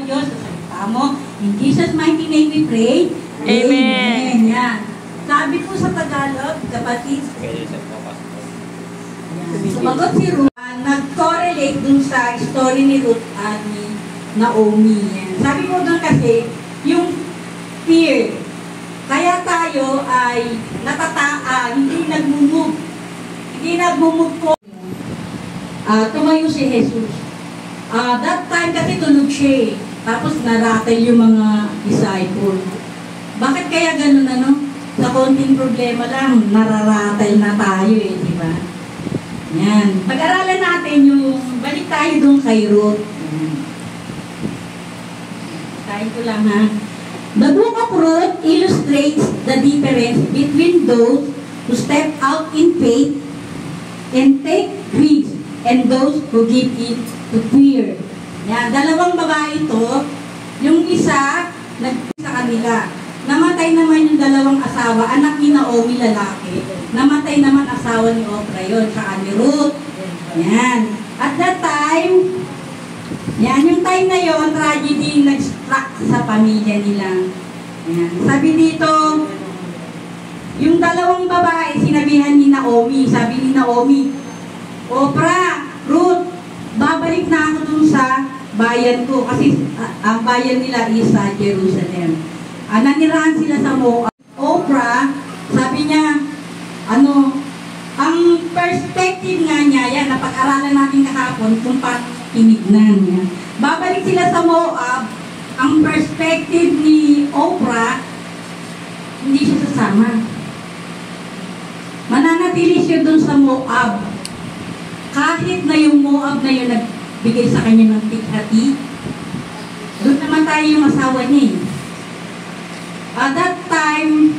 Diyos sa salita mo. In Jesus' mighty name we pray. Amen. Yan. Sabi po sa Tagalog, kapatid, sumagot si Ruth, nag-correlate dun sa story ni Ruth at ni Naomi. Yan. Sabi po dun kasi, yung fear, kaya tayo ay hindi nagmumove. Hindi nagmumove po. Tumayo si Jesus. That time kasi tulog siya. Tapos naratay yung mga disciple. Bakit kaya ganun ano? Sa konting problema lang, nararatay na tayo di ba? Yan. Pag-aralan natin yung, balik tayo doon kay Ruth. Tayo ko lang ha. The book of Ruth illustrates the difference between those who step out in faith and take risks and those who give it to fear. Yan, dalawang babae ito, yung isa, sa kanila. Namatay naman yung dalawang asawa, anak ni Naomi lalaki. Namatay naman asawa ni Oprah yun, saka ni Ruth. Yan. At that time, yan, yung time na yun, tragedy nag-struck sa pamilya nila. Yan. Sabi dito, yung dalawang babae, sinabihan ni Naomi, sabi ni Naomi, Oprah, Ruth, babalik na ako dun sa bayan ko kasi ang bayan nila is sa Jerusalem. Nanirahan sila sa Moab. Oprah, sabi niya, ang perspective nga niya, yan, napag-aralan natin kahapon kung tinignan niya. Babalik sila sa Moab, ang perspective ni Oprah, hindi siya sasama. Mananatili siya dun sa Moab. Kahit na yung Moab na yun nagbigay sa kanya ng pighati, doon naman tayo yung asawa niya. At that time,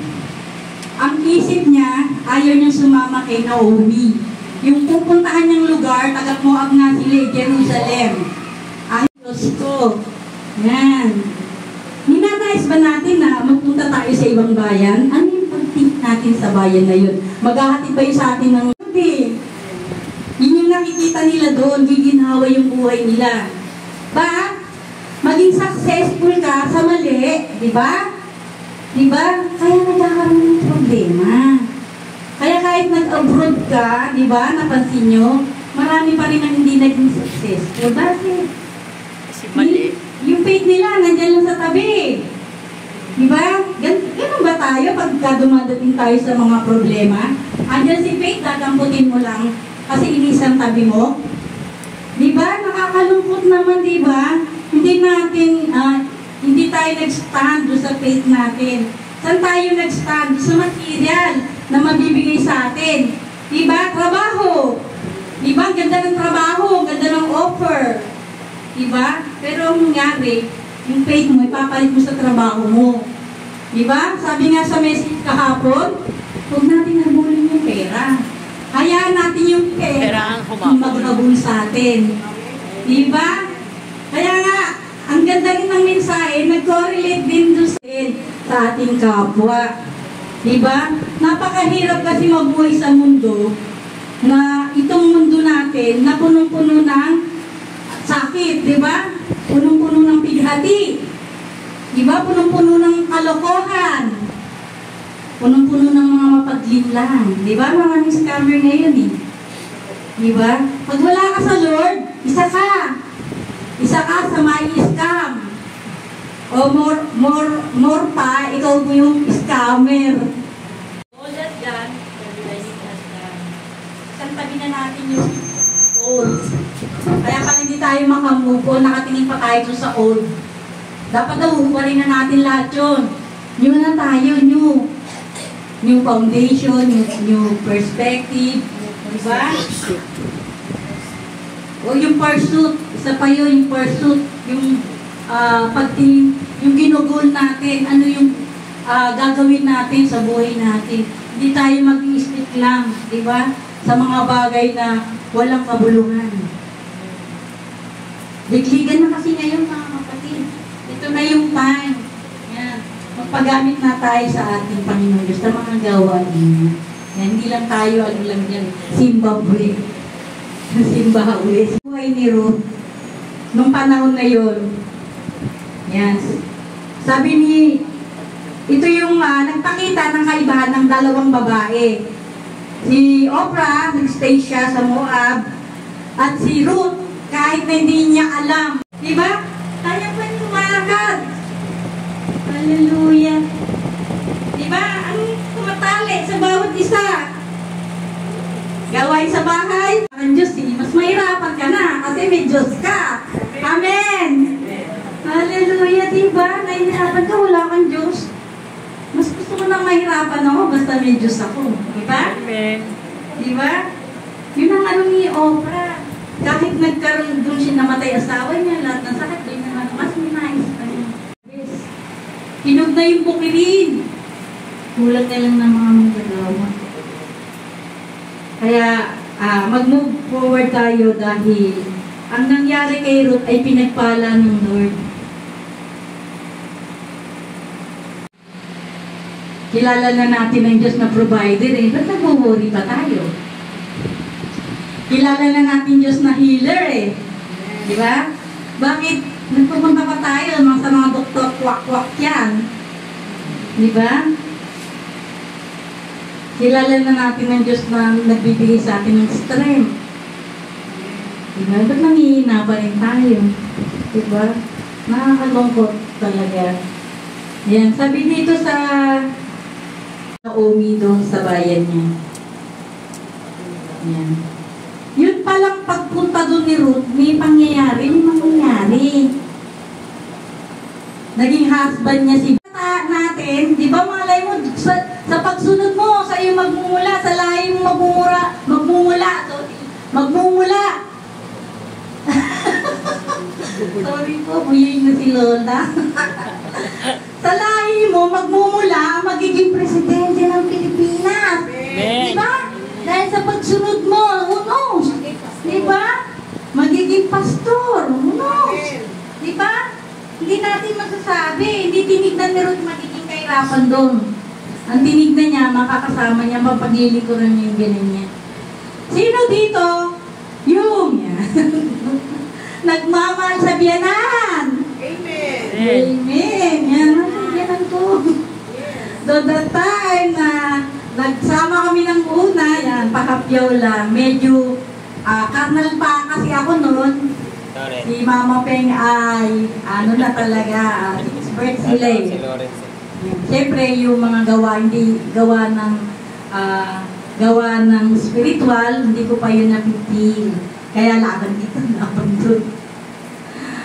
ang isip niya, ayaw niyang sumama kay Naomi. Yung pupuntahan niyang lugar, taga-Moab nga sila, Jerusalem. Ay, Diyos ko. Yan. Ninanais ba natin na magpunta tayo sa ibang bayan? Ano yung pag-think natin sa bayan na yun? Maghahatid ba yun sa atin ng hindi? Yun yung nakikita nila doon, giginhawa yung buhay nila. Ba? Maging successful ka sa mali, di ba? Diba? Kaya nagkakaroon ng problema. Kaya kahit nag-abroad ka, diba, napansin nyo, marami pa rin ang hindi naging successful. Bakit? Kasi mali. Yung faith nila, nandyan lang sa tabi. Diba? Ganun ba tayo pagka dumadating tayo sa mga problema? Andyan si faith, dakamputin mo lang kasi inisang tabi mo. Diba? Nakakalungkot naman, diba? Hindi tayo nag-stand sa faith natin. Saan tayo nag-stand? Sa material na mabibigay sa atin. Diba? Trabaho. Diba? Ganda ng trabaho. Ganda ng offer. Diba? Pero ang nangyari, yung faith mo, ipapalit mo sa trabaho mo. Diba? Sabi nga sa message kahapon, huwag natin habulin yung pera. Hayaan natin yung pera maghabol sa atin. Diba? Kaya nga, ang ganda rin ng mensahe, nag-correlate din doon sa ating kapwa. Diba? Napakahirap kasi mabuhay sa mundo na itong mundo natin na punong-puno ng sakit, diba? Punong-puno ng pighati. Diba? Punong-puno ng kalokohan. Punong-puno ng mga mapaglinlang. Diba? Maraming scammer ngayon Diba? Pag wala ka sa Lord, isa ka. Isa ka sa may scam. O more pa, ikaw mo yung scammer. All that done, realizing that isang tabi na natin yung old. Kaya pala hindi tayo makamove on, nakatingin pa tayo sa old. Dapat nahuhuparin na natin lahat yun. New na tayo, new. New foundation, new perspective. Diba? O yung pursuit, isa pa yun, yung pursuit, yung yung ginugol natin, ano yung gagawin natin sa buhay natin. Hindi tayo mag-i-stick lang, di ba? Sa mga bagay na walang kabuluhan. Bigligan na kasi ngayon mga kapatid. Ito na yung time. Yan. Magpagamit na tayo sa ating Panginoon Diyos sa mga gawain niya. Yan, hindi lang tayo, ano lang yan, Zimbabwe. Zimbabwe. Buhay ni Ruth, nung panahon na yun, Yan. Sabi ni, ito yung nagpakita ng kaibahan ng dalawang babae. Si Oprah, nagstay siya sa Moab. At si Ruth, kahit na hindi niya alam. Diba? Kaya pa niya lumakad. Hallelujah. Diba? Ang tumatali sa bawat isa. Gawain sa bahay. Ang Diyos, mas mahirapan ka na kasi may Diyos ka. Amen. Hallelujah. Diba? Nahihirapan ka, wala kang Diyos. Mas gusto ko na mahirapan ako basta may Diyos ako. Diba? Amen. Diba? Yun ang ano ni Oprah. Kahit nagkaroon doon siya namatay asawa niya, lahat ng sakit doon naman, mas minais pa niya. Yes. Hinog na yung bukilin. Kulang na lang ng mga magagawa. Kaya, mag-move forward tayo dahil ang nangyari kay Ruth ay pinagpala ng Lord. Kilala na natin ang Diyos na provider eh. Ba't nag-worry pa tayo? Kilala na natin Diyos na healer eh. Di ba? Bakit nagpupunta pa tayo sa mga doktor kwak-kwak yan? Di ba? Kilala na natin ang Diyos na nagbibigay sa atin ng strength. Di ba? Ba't nanghihina pa rin tayo? Di ba? Nakakalungkot talaga. Yan. Sabi dito sa Naomi doon sa bayan niya. Yan. Yun palang pagpunta doon ni Ruth, may pangyayari, may mangyayari. Naging husband niya si natin, di ba malay mo, sa pagsunod mo, sa iyong magmumula, sa lahi mo magmumula. Sorry po, buying na si Lola. Sa lahi mo, magmumula, magiging presidente ng Pilipinas. Di ba? Dahil sa pagsunod mo, who knows? Di ba? Magiging pastor, who knows? Di ba? Hindi natin masasabi. Hindi tinignan ni Ruth magiging kahirapan doon. Ang tinignan niya, makakasama niya, mapaglilikuran niya yung ganun niya. Sino dito? Yung nagmamahal sa biyanan. Amen. Amen. Yan ang biyanan ko. Doon that time na nagsama kami ng una, yan, pakapyaw lang. Medyo karnal pa kasi ako noon. Si Mama Peng ay, ano na talaga, expert sila eh. Siyempre, yung mga gawa, hindi gawa ng spiritual, hindi ko pa yun napipil. Kaya laban dito, laban doon.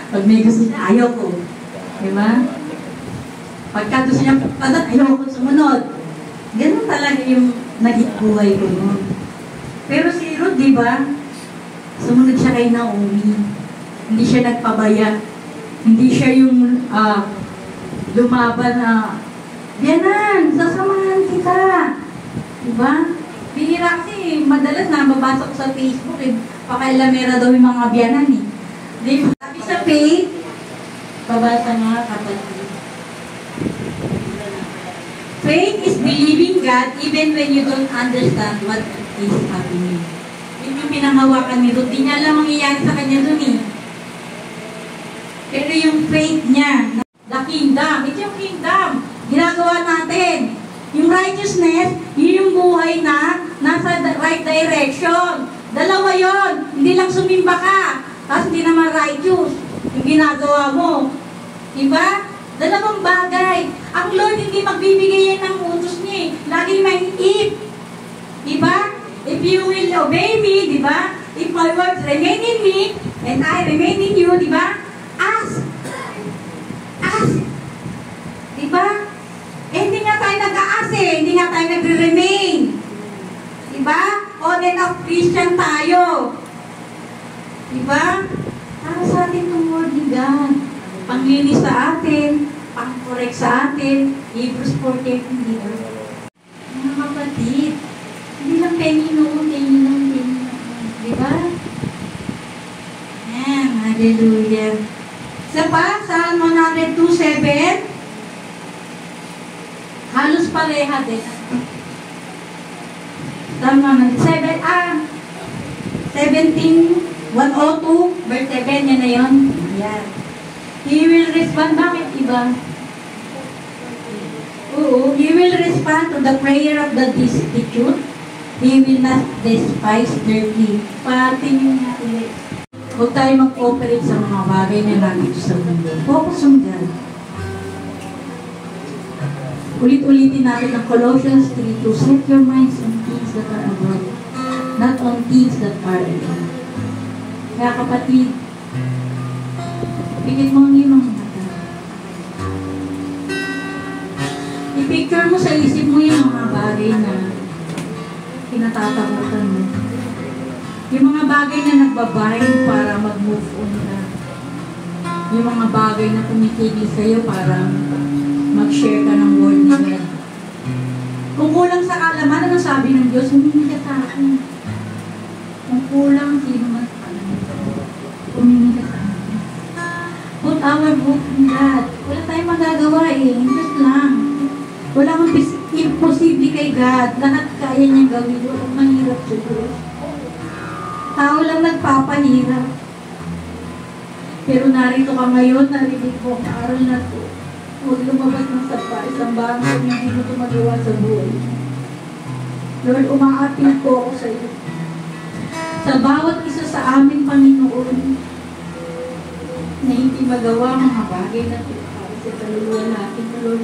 Pag may gusto niya, ayaw ko. Diba? Pagka gusto niya, ayaw ko sumunod. Ganun talaga yung naging buhay ko noon. Pero si Ruth, di ba? Sumunod siya kay Naomi. Hindi siya nagpabaya. Hindi siya yung lumaban na, Biyanan, sasamahan kita. Di ba? Bihira kasi, madalas nababasa ko sa Facebook eh. Pakailamera daw yung mga biyanan eh. Di ba? Sabi sa faith, babasa nga kapatid. Faith is believing God even when you don't understand what is happening. Yun yung pinanghawakan ni Ruth. Di niya alam ang iyan sa kanya dun eh. Pero yung faith niya, the kingdom, ito yung kingdom, ginagawa natin. Yung righteousness, yun yung buhay na nasa right direction. Dalawa yon, hindi lang sumimba ka, tapos hindi naman righteous yung ginagawa mo. Diba? Dalawang bagay. Ang Lord hindi magbibigay yan ng utos niya eh. Laging may if. Diba? If you will obey me, diba? If my words remain in me, and I remain in you, diba? Ask. Ask. Diba? Eh, hindi nga tayo nag-a-ask eh. Hindi nga tayo nagre-remain. Diba? On and off Christian tayo. Diba? Para sa atin ng word ni God. Panglinis sa atin, pang-correct sa atin, Hebrews 4:13 dito. Mga kapatid, hindi lang penny noon, diba? Ayan, hallelujah. Isa pa, Psalm 102:7, halos pareha din. Psalm 107, 17, 102, verse 7, yan na yun. Ayan. He will respond respond. Bakit iba? Oo, he will respond to the prayer of the destitute. He will not despise their plea. Patingin nga ulit. Huwag tayo mag-operate sa mga bagay na nandito sa mundo. Focus on God. Ulit-ulitin natin ang Colossians 3 to set your minds on things that are above, not on things that are below. Kaya kapatid, pikit mo ang iyong mata. I-picture mo sa isip mo yung mga bagay na kinatatakutan mo. Yung mga bagay na nagbabind para mag-move on ka. Yung mga bagay na tumitigil sa'yo para mag-share ka ng word ni God. Kung kulang sa kaalaman, ano sabi ng Diyos? Humingi ka sa akin. Kung kulang, sino mas humingi ka sa akin. Put our hope in God. Wala tayong magagawa eh. Just lang. Wala kang imposible kay God. Lahat kaya niyang gawin. Walang mahirap sa Diyos. Tao lang nagpapahirap. Pero narito ka ngayon, narinig mo ang aral na ito. Huwag lumabas ng sapa, isang bagay na hindi mo tumagawa sa buhay. Lord, umaapil po ako sa iyo. Sa bawat isa sa amin, Panginoon, na hindi magawa mga bagay na ito para sa kaluluwa natin, Lord.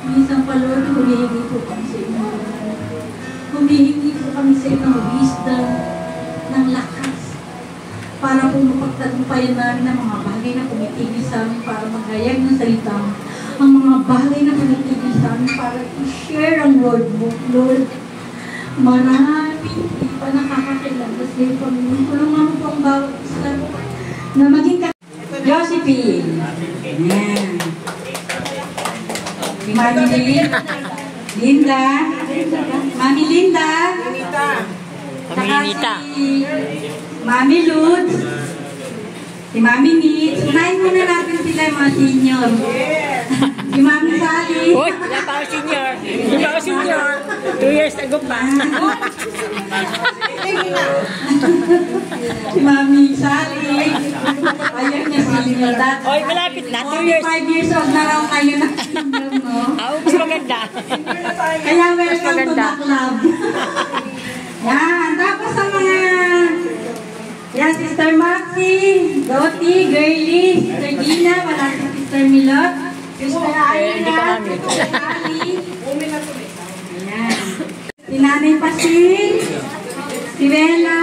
Minsan pa, Lord, humihingi po kami sa inyo. Humihingi po kami sa inyo ng wisdom, ng lakas, para po mapagtagumpayan namin ang mga bagay na pumitigil sa amin para maghayag ng salita. Ang mga bagay na pumitigil sa amin para i-share ang word mo, Lord. Marami, hindi pa nakakakilala sa iyo, Panginoon. Tulungan mo po ang bawat isa na maging Josephine. Ayan. Si Mami Linda. Mami Linda. Kaminita. Si Mami Lud. Si Mami Mitch. Unahin muna natin sila yung mga senior. Si Mami Sally. Uy, wala pa ako senior. Hindi pa ako senior. 2 years ago pa. Si Mami Sally. Ayun niya senior. Oy, malapit na. 2 years. 5 years old na raw kayo na senior, no? Mas maganda. Kaya welcome to the club. Yan. Tapos ang mga yan, Sister Maxie, Doti, Girly, Sister Gina, wala si Sister Milot, Sister Aina, Sister Ali. Ayan. Si Nanay Pasin, si Bella,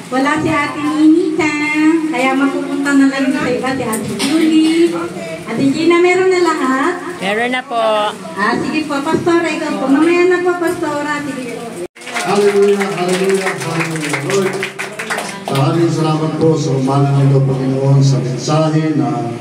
wala si Ate Ninita, kaya mapupunta na lang sa iba si Ate Julie. Ate Gina, meron na lahat? Meron na po. Sige po, Pastora, ikaw po. Mamaya na po, Pastora. Sige po. Hallelujah, hallelujah, hallelujah. Lord, maraming salamat po sa umagang ito, Panginoon, sa mensahe na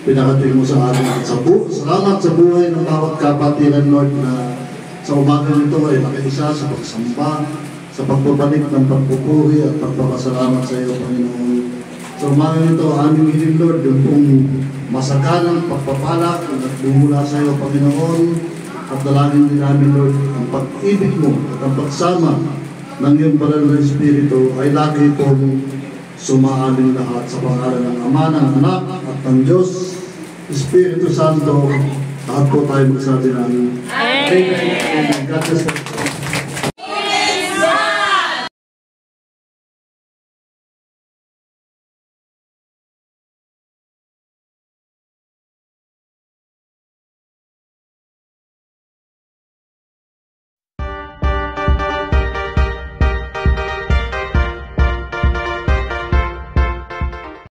pinakatid mo sa atin at salamat sa buhay ng bawat kapatiran, Lord, na sa umagang ito ay nakiisa sa pagsamba, sa pagbabalik ng pagpupuri at pagpapasalamat sa iyo, Panginoon. Sa umagang ito, aming hiling, Lord, yung pong masaganang pagpapala at bumula sa iyo, Panginoon. At dalangin din namin, Lord, ang pag-ibig mo at ang pagsama ng iyong banal na Espiritu ay lagi pong sumaamin lahat sa pangalan ng Ama, ng Anak at ng Diyos, Espiritu Santo. Lahat po tayo magsabi ng Amen. God bless you.